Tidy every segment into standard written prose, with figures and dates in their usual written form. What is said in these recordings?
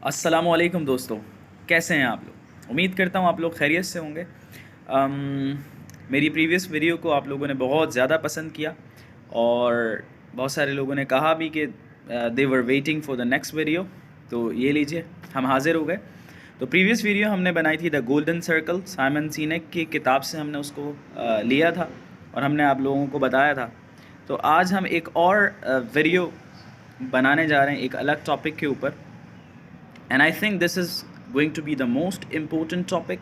अस्सलाम वालेकुम दोस्तों, कैसे हैं आप लोग। उम्मीद करता हूँ आप लोग खैरियत से होंगे। मेरी प्रीवियस वीडियो को आप लोगों ने बहुत ज़्यादा पसंद किया और बहुत सारे लोगों ने कहा भी कि they were waiting for the next video. तो ये लीजिए, हम हाज़िर हो गए। तो प्रीवियस वीडियो हमने बनाई थी द गोल्डन सर्कल, साइमन सिनेक की किताब से हमने उसको लिया था और हमने आप लोगों को बताया था। तो आज हम एक और वीडियो बनाने जा रहे हैं एक अलग टॉपिक के ऊपर, and I think this is going to be the most important topic,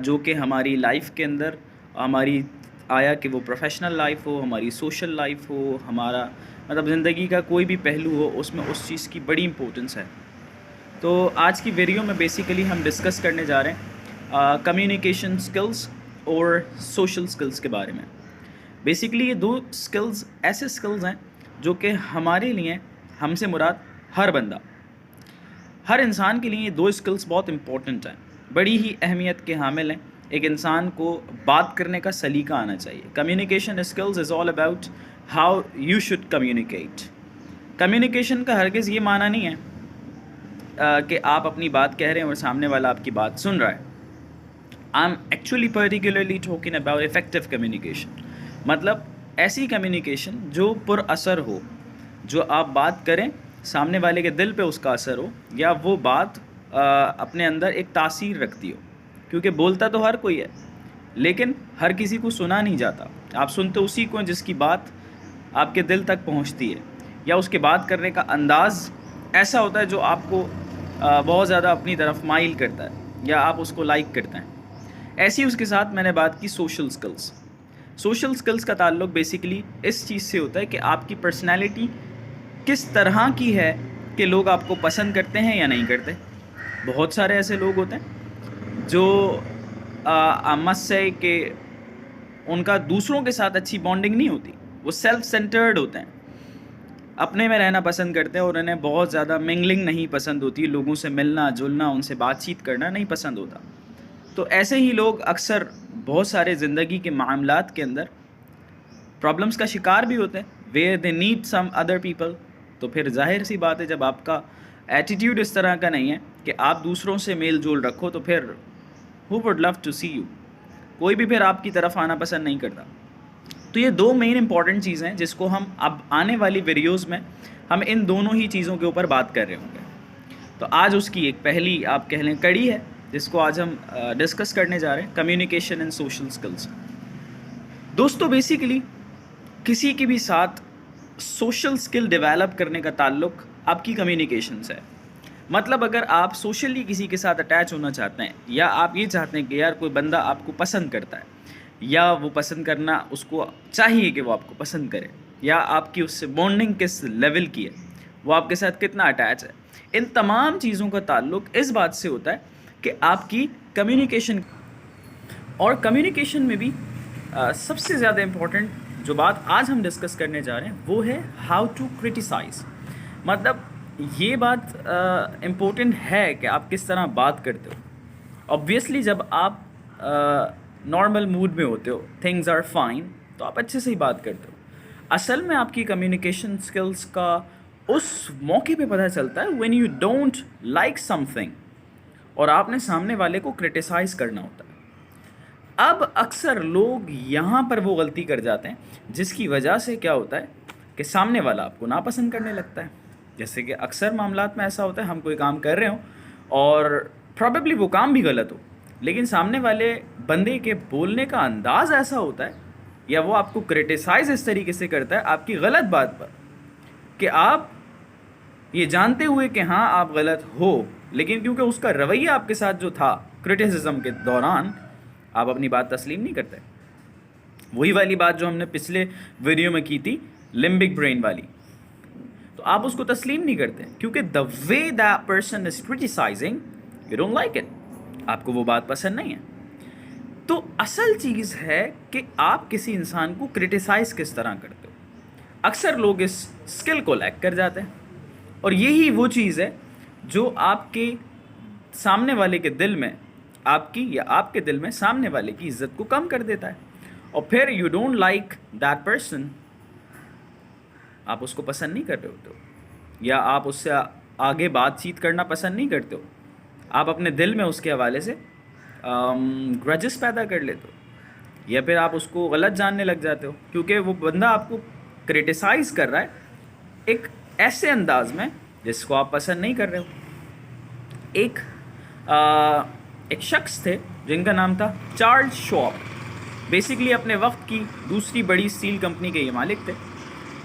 जो कि हमारी लाइफ के अंदर हमारी आया कि वो प्रोफेशनल लाइफ हो, हमारी सोशल लाइफ हो, हमारा मतलब ज़िंदगी का कोई भी पहलू हो, उसमें उस चीज़ की बड़ी इंपॉर्टेंस है। तो आज की वीडियो में बेसिकली हम डिस्कस करने जा रहे हैं कम्युनिकेशन स्किल्स और सोशल स्किल्स के बारे में। बेसिकली ये दो स्किल्स ऐसे स्किल्स हैं जो कि हमारे लिए, हमसे मुराद हर बंदा, हर इंसान के लिए ये दो स्किल्स बहुत इंपॉर्टेंट हैं, बड़ी ही अहमियत के हामिल हैं। एक इंसान को बात करने का सलीका आना चाहिए। Communication skills is all about how you should communicate. Communication का हरगिज़ ये माना नहीं है कि आप अपनी बात कह रहे हैं और सामने वाला आपकी बात सुन रहा है। I am actually particularly talking about effective communication, मतलब ऐसी कम्युनिकेशन जो पुर असर हो, जो आप बात करें सामने वाले के दिल पे उसका असर हो, या वो बात अपने अंदर एक तासीर रखती हो। क्योंकि बोलता तो हर कोई है, लेकिन हर किसी को सुना नहीं जाता। आप सुनते उसी को जिसकी बात आपके दिल तक पहुंचती है, या उसके बात करने का अंदाज़ ऐसा होता है जो आपको बहुत ज़्यादा अपनी तरफ माइल करता है, या आप उसको लाइक करते हैं। ऐसी उसके साथ मैंने बात की सोशल स्किल्स। सोशल स्किल्स का ताल्लुक बेसिकली इस चीज़ से होता है कि आपकी पर्सनैलिटी किस तरह की है कि लोग आपको पसंद करते हैं या नहीं करते। बहुत सारे ऐसे लोग होते हैं जो मस्ट से कि उनका दूसरों के साथ अच्छी बॉन्डिंग नहीं होती, वो सेल्फ सेंटर्ड होते हैं, अपने में रहना पसंद करते हैं और उन्हें बहुत ज़्यादा मिंगलिंग नहीं पसंद होती, लोगों से मिलना जुलना, उनसे बातचीत करना नहीं पसंद होता। तो ऐसे ही लोग अक्सर बहुत सारे ज़िंदगी के मामलात के अंदर प्रॉब्लम्स का शिकार भी होते हैं, where they need some other people. तो फिर जाहिर सी बात है, जब आपका एटीट्यूड इस तरह का नहीं है कि आप दूसरों से मेल जोल रखो, तो फिर who would love to see you, कोई भी फिर आपकी तरफ आना पसंद नहीं करता। तो ये दो मेन इंपॉर्टेंट चीज़ें हैं जिसको हम अब आने वाली वीडियोज़ में हम इन दोनों ही चीज़ों के ऊपर बात कर रहे होंगे। तो आज उसकी एक पहली आप कह लें कड़ी है जिसको आज हम डिस्कस करने जा रहे हैं, कम्युनिकेशन एंड सोशल स्किल्स। दोस्तों बेसिकली किसी के भी साथ सोशल स्किल डेवलप करने का ताल्लुक आपकी कम्युनिकेशन से है। मतलब अगर आप सोशली किसी के साथ अटैच होना चाहते हैं, या आप ये चाहते हैं कि यार कोई बंदा आपको पसंद करता है, या वो पसंद करना उसको चाहिए कि वो आपको पसंद करे, या आपकी उससे बॉन्डिंग किस लेवल की है, वो आपके साथ कितना अटैच है, इन तमाम चीज़ों का ताल्लुक इस बात से होता है कि आपकी कम्युनिकेशन। और कम्युनिकेशन में भी सबसे ज़्यादा इम्पॉर्टेंट जो बात आज हम डिस्कस करने जा रहे हैं वो है हाउ टू क्रिटिसाइज़। मतलब ये बात इम्पोर्टेंट है कि आप किस तरह बात करते हो। ऑब्वियसली जब आप नॉर्मल मूड में होते हो, थिंग्स आर फाइन, तो आप अच्छे से ही बात करते हो। असल में आपकी कम्युनिकेशन स्किल्स का उस मौके पे पता चलता है when you don't like something और आपने सामने वाले को क्रिटिसाइज़ करना होता है। अब अक्सर लोग यहाँ पर वो गलती कर जाते हैं जिसकी वजह से क्या होता है कि सामने वाला आपको नापसंद करने लगता है। जैसे कि अक्सर मामलात में ऐसा होता है, हम कोई काम कर रहे हो और प्रॉबेबली वो काम भी गलत हो, लेकिन सामने वाले बंदे के बोलने का अंदाज़ ऐसा होता है, या वो आपको क्रिटिसाइज़ इस तरीके से करता है आपकी गलत बात पर, कि आप ये जानते हुए कि हाँ आप गलत हो, लेकिन क्योंकि उसका रवैया आपके साथ जो था क्रिटिसिज्म के दौरान, आप अपनी बात तस्लीम नहीं करते। वही वाली बात जो हमने पिछले वीडियो में की थी, लिम्बिक ब्रेन वाली, तो आप उसको तस्लीम नहीं करते क्योंकि the way that person is criticizing you don't like it, आपको वो बात पसंद नहीं है। तो असल चीज़ है कि आप किसी इंसान को क्रिटिसाइज़ किस तरह करते हो। अक्सर लोग इस स्किल को लैक कर जाते हैं, और यही वो चीज़ है जो आपके सामने वाले के दिल में, आपकी या आपके दिल में सामने वाले की इज़्ज़त को कम कर देता है, और फिर you don't like that person, आप उसको पसंद नहीं कर रहे होते हो, या आप उससे آگے بات چیت کرنا پسند نہیں کرتے ہو, آپ اپنے دل میں اس کے حوالے سے گرجز پیدا کر لیتے ہو, یا پھر آپ اس کو غلط جاننے لگ جاتے ہو, کیونکہ وہ بندہ آپ کو کرٹیسائز کر رہا ہے ایک ایسے انداز میں جس کو آپ پسند نہیں کر رہے ہو. ایک شخص تھے جن کا نام تھا چارلز شواب. بیسکلی اپنے وقت کی دوسری بڑی اسٹیل کمپنی کے یہ مالک تھے.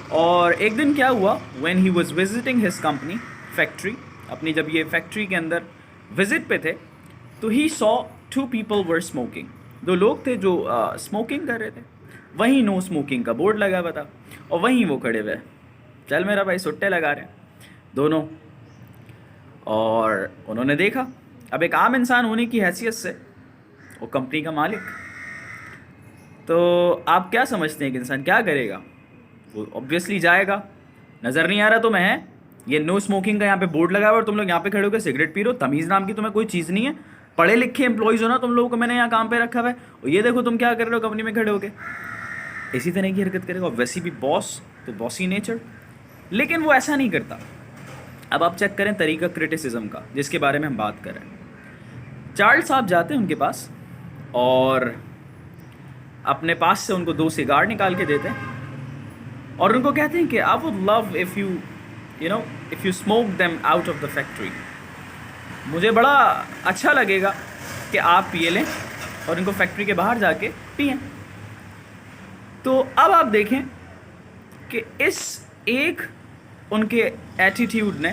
اور ایک دن کیا ہوا, when he was visiting his company factory, اپنی جب یہ فیکٹری کے اندر وزٹ پہ تھے, تو ہی سو 2 people were smoking. 2 لوگ تھے جو اسموکنگ کر رہے تھے. وہیں نو اسموکنگ کا بورڈ لگا ہوا تھا, اور وہیں وہ کھڑے ہوئے, چل میرا بھائی سٹے لگا رہے ہیں دونوں. اور انہوں نے دیکھا, اب ایک عام انسان ہونے کی حیثیت سے وہ کمپنی کا مالک, تو آپ کیا سمجھتے ہیں کہ انسان کیا کرے گا؟ وہ اوبویسلی جائے گا, نظر نہیں آ رہا تمہیں ہے یہ نو اسموکنگ کا یہاں پہ بورڈ لگا ہوا, اور تم لوگ یہاں پہ کھڑے ہو کے سگریٹ پی رہے ہو, تمیز نام کی تمہیں کوئی چیز نہیں ہے, پڑھے لکھے امپلائیز ہو نا تم لوگوں کو میں نے یہاں کام پہ رکھا ہوا ہے, اور یہ دیکھو تم کیا کر رہے ہو کمپنی میں کھڑے ہو کے. اسی طرح کی حرکت کرے گا, ویسی بھی باس تو باسی نیچر, لیکن وہ ایسا نہیں کرتا. اب آپ چیک کریں طریقہ کرٹیسزم کا جس کے بارے میں ہم بات کر رہے ہیں. چارلز صاحب جاتے ہیں ان کے پاس اور اپنے پاس سے ان کو 2 سگار نکال کے دیتے ہیں, اور ان کو کہتے ہیں کہ I would love if you smoke them out of the factory. مجھے بڑا اچھا لگے گا کہ آپ پیے لیں اور ان کو فیکٹری کے باہر جا کے پئیں. تو اب آپ دیکھیں کہ اس ایک ان کے ایٹیٹیوڈ نے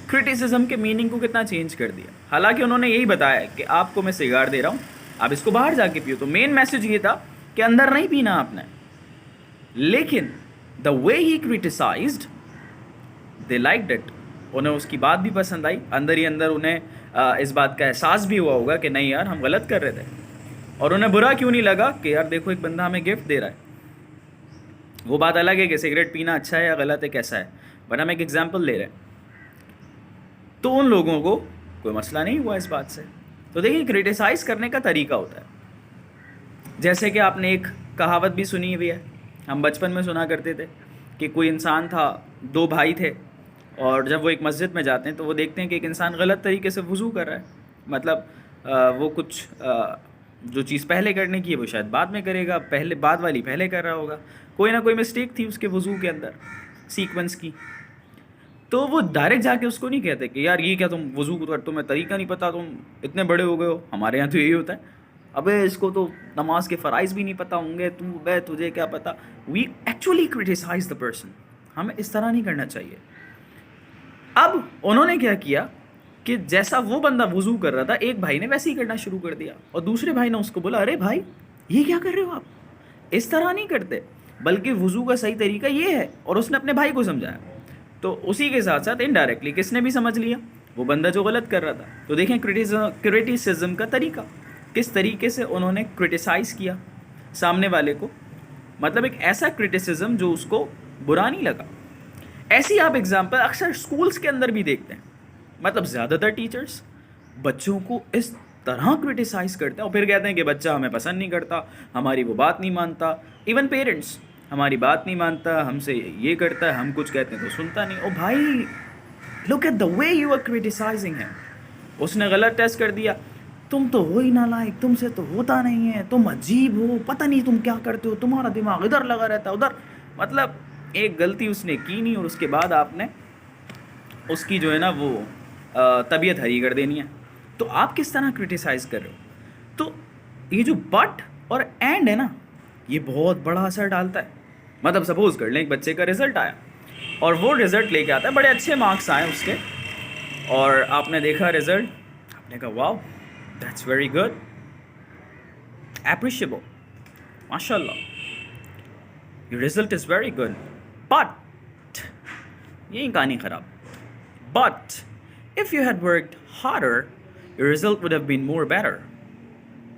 کرٹیسزم کے میننگ کو کتنا چینج کر دیا. حالانکہ انہوں نے یہی بتایا کہ آپ کو میں سگار دے رہا ہوں, آپ اس کو باہر جا کے پیو. تو مین میسج یہ تھا کہ اندر نہیں پینا آپ نے, لیکن the way he criticized they liked it. انہیں اس کی بات بھی پسند آئی, اندر ہی اندر انہیں اس بات کا احساس بھی ہوا ہوگا کہ نہیں یار ہم غلط کر رہے تھے, اور انہیں برا کیوں نہیں لگا کہ یار دیکھو ایک بندہ ہمیں گفٹ دے رہا ہے. وہ بات الگ ہے کہ سگریٹ پینا اچھا ہے یا غلط ہے کیسا ہے, بٹ ہم ایک ایگزامپل لے رہے ہیں. تو ان لوگوں کو کوئی مسئلہ نہیں ہوا اس بات سے. تو دیکھیں کرٹیسائز کرنے کا طریقہ ہوتا ہے. جیسے کہ آپ نے ایک کہاوت بھی سنی ہوئی ہے, ہم بچپن میں سنا کرتے تھے کہ کوئی انسان تھا, 2 بھائی تھے, اور جب وہ ایک مسجد میں جاتے ہیں تو وہ دیکھتے ہیں کہ ایک انسان غلط طریقے سے وضو کر رہا ہے. مطلب وہ کچھ جو چیز پہلے کرنے کی ہے وہ شاید بعد میں کرے گا, بعد والی پہلے کر رہا ہوگا, کوئی نہ کوئی مسٹیک تھی اس کے وضو کے اندر سیکوینس کی. تو وہ ڈائریکٹ جا کے اس کو نہیں کہتے کہ یار یہ کیا تم وضو کو تمہیں طریقہ نہیں پتہ, تم اتنے بڑے ہو گئے ہو, ہمارے یہاں تو یہی ہوتا ہے, ابے اس کو تو نماز کے فرائض بھی نہیں پتہ ہوں گے, تجھے کیا پتہ. We actually criticize the person. ہمیں اس طرح نہیں کرنا چاہیے. اب انہوں نے کیا کیا کہ جیسا وہ بندہ وضو کر رہا تھا, ایک بھائی نے ویسے ہی کرنا شروع کر دیا, اور دوسرے بھائی نے اس کو بولا ارے بھائی یہ کیا کر رہے ہو آپ, اس طرح نہیں کرتے, بلکہ وضو کا صحیح طریقہ یہ ہے. اور اس نے اپنے بھائی کو سمجھایا. تو اسی کے ساتھ ساتھ انڈائریکٹلی کس نے بھی سمجھ لیا, وہ بندہ جو غلط کر رہا تھا. تو دیکھیں کرٹیسزم کا طریقہ, کس طریقے سے انہوں نے کرٹیسائز کیا سامنے والے کو, مطلب ایک ایسا کرٹیسزم جو اس کو برا نہیں لگا. ایسی آپ اگزامپل اکثر اسکولس کے اندر بھی دیکھتے ہیں. مطلب زیادہ تر ٹیچرس بچوں کو اس طرح کرٹیسائز کرتے ہیں, اور پھر کہتے ہیں کہ بچہ ہمیں پسند نہیں کرتا, ہماری وہ بات نہیں مانتا. ایون پیرنٹس ہماری بات نہیں مانتا, ہم سے یہ کرتا ہے, ہم کچھ کہتے ہیں تو سنتا نہیں. او بھائی look at the way you are criticizing ہم. اس نے غلط ٹیسٹ کر دیا, تم تو ہو ہی نالائق, تم سے تو ہوتا نہیں ہے, تم عجیب ہو, پتہ نہیں تم کیا کرتے ہو, تمہارا دماغ ادھر لگا رہتا ہے ادھر. مطلب ایک غلطی اس نے کی نہیں, اور اس کے بعد آپ نے اس کی جو ہے نا وہ طبیعت ہری کر دینی ہے. تو آپ کس طرح کرٹیسائز کر رہے ہو. تو یہ جو بٹ اور اینڈ ہے نا, یہ بہت بڑا اثر ڈالتا ہے. مطلب سپوز کر لیں ایک بچے کا رزلٹ آیا, اور وہ رزلٹ لے کے آتا ہے, بڑے اچھے مارکس آئے اس کے, اور آپ نے دیکھا رزلٹ, آپ نے کہا واو دیٹس ویری گڈ, اپریشیبل, ماشاء اللہ, your result is very good, but یہی کہانی خراب. But if you had worked harder, your result would have been more better.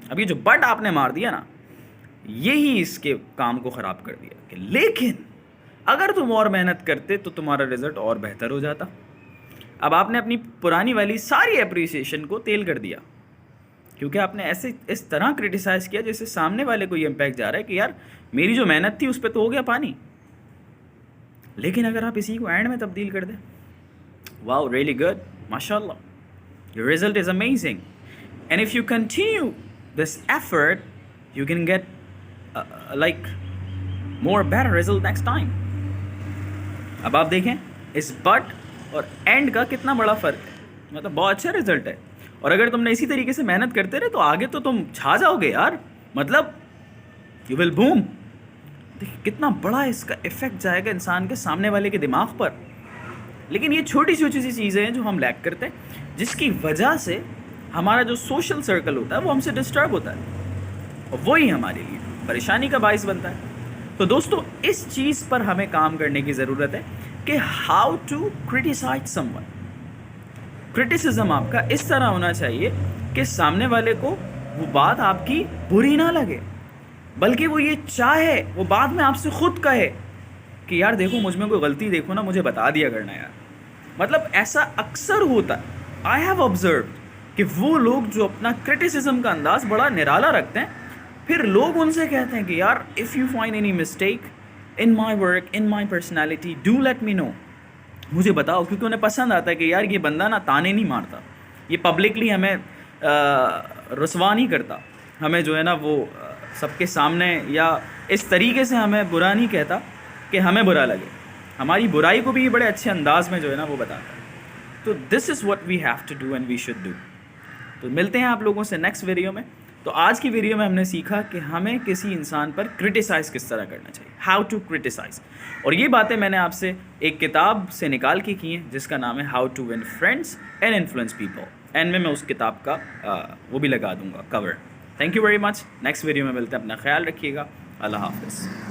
اب یہ جو بٹ آپ نے مار دیا نا, یہی اس کے کام کو خراب کر دیا. کہ لیکن اگر تم اور محنت کرتے تو تمہارا رزلٹ اور بہتر ہو جاتا. اب آپ نے اپنی پرانی والی ساری اپریسیشن کو تیل کر دیا, کیونکہ آپ نے ایسے اس طرح کرٹیسائز کیا جیسے سامنے والے کو یہ امپیکٹ جا رہا ہے کہ یار میری جو محنت تھی اس پہ تو ہو گیا پانی. لیکن اگر آپ اسی کو اینڈ میں تبدیل کر دیں, Wow, really good. MashaAllah. Your result is amazing. And if you continue this effort, you can get like more better result next time. अब आप देखें इस बट और एंड का कितना बड़ा फ़र्क है, मतलब बहुत अच्छा रिजल्ट है. और अगर तुमने इसी तरीके से मेहनत करते रहे तो आगे तो तुम छा जाओगे यार, मतलब यू विल बूम. देखिए कितना बड़ा इसका इफ़ेक्ट जाएगा इंसान के सामने वाले के दिमाग पर. लेकिन ये छोटी छोटी सी चीज़ें हैं जो हम लैक करते हैं, जिसकी वजह से हमारा जो सोशल सर्कल होता है वो हमसे डिस्टर्ब होता है, और वही हमारे लिए परेशानी का बाइस बनता है. तो दोस्तों इस चीज़ पर हमें काम करने की ज़रूरत है कि how to criticize someone. Criticism आपका इस तरह होना चाहिए कि सामने वाले को वो बात आपकी बुरी ना लगे, बल्कि वो ये चाहे, वो बाद में आपसे खुद कहे कि यार देखो मुझ में कोई गलती देखो ना, मुझे बता दिया करना यार. मतलब ऐसा अक्सर होता है. आई हैव ऑब्जर्व कि वो लोग जो अपना क्रिटिसिज्म का अंदाज़ बड़ा निराला रखते हैं, फिर लोग उनसे कहते हैं कि यार if you find any mistake in my work, in my personality, do let me know. मुझे बताओ, क्योंकि उन्हें पसंद आता है कि यार ये बंदा ना ताने नहीं मारता, ये पब्लिकली हमें रुसवा नहीं करता, हमें जो है ना वो सबके सामने या इस तरीके से हमें बुरा नहीं कहता कि हमें बुरा लगे. हमारी बुराई को भी ये बड़े अच्छे अंदाज में जो है ना वो बताता है. तो this is what we have to do and we should do. तो मिलते हैं आप लोगों से नेक्स्ट वीडियो में. तो आज की वीडियो में हमने सीखा कि हमें किसी इंसान पर क्रिटिसाइज़ किस तरह करना चाहिए, हाउ टू क्रिटिसाइज़. और ये बातें मैंने आपसे एक किताब से निकाल के की हैं जिसका नाम है how to win friends and influence people. And में मैं उस किताब का वो भी लगा दूंगा cover. Thank you very much. Next video में मिलते हैं. अपना ख्याल रखिएगा. अल्लाह हाफ़िज़.